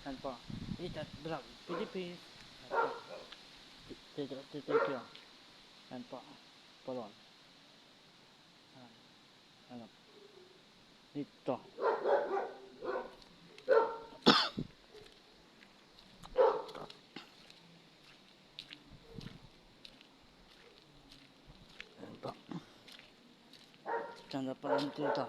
Yan po. Itat Vlog Philippines. Yan po. Titipyo. Yan po. Polon. Yan. Ano. Dito. Yan po. Diyan na pa rin dito.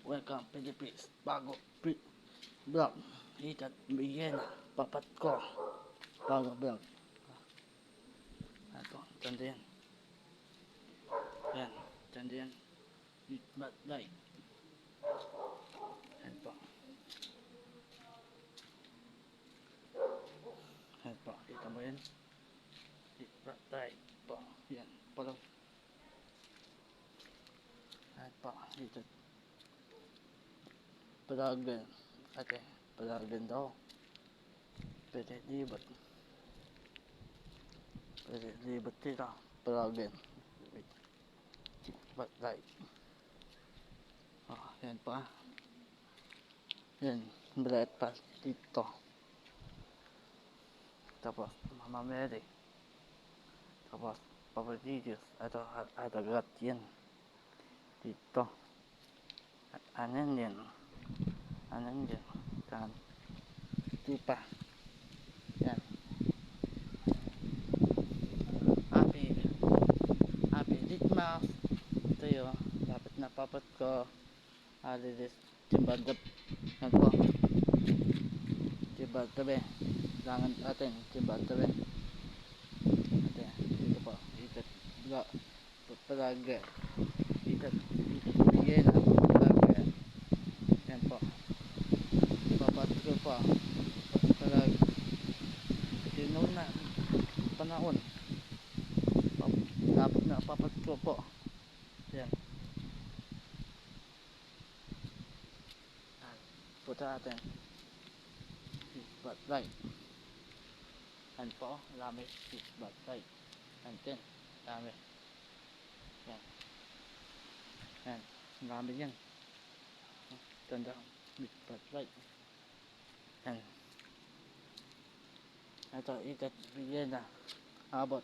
Welcome Philippines. Bago vlog. Itat bigyan. Papat ko. Bago vlog. Yan po. Diyan din. Yan. Diyan din. But like. Yan po. Yan po. Kita mo yan. But like po. Yan. Polo. Yan po. Itat. Palagan. Ate. Palagan daw. Pwede libat. Pwede libat dito. Palagan. But like. Oh, yan pa. Yan. Balat pa dito. Tapos Mama Mary. Tapos Papa Jesus. Ito adagat yan. Dito. Anan yan. Anan yan. Kan. Tipa. Yan. Happy Ditmas. Ito yun. Dapat napapat ko. Alilis. Timbadap. Yan po. Timbadabe. Langan atin. Timbadabe. Ate. Dito po. Itat. Palaga. Itat. Bigyan. Palaga. Yan po. Papat ko po. Palaga. Tinong na. Panahon. Dapat na papat ko po. Yan. Puta natin. Spotlight. Yan po. Lami. Spotlight. Yan din. Lami. Yan. Yan. Lami yan. Tanda. Spotlight. Yan. Ito. Itat. Bigyan na. Abot.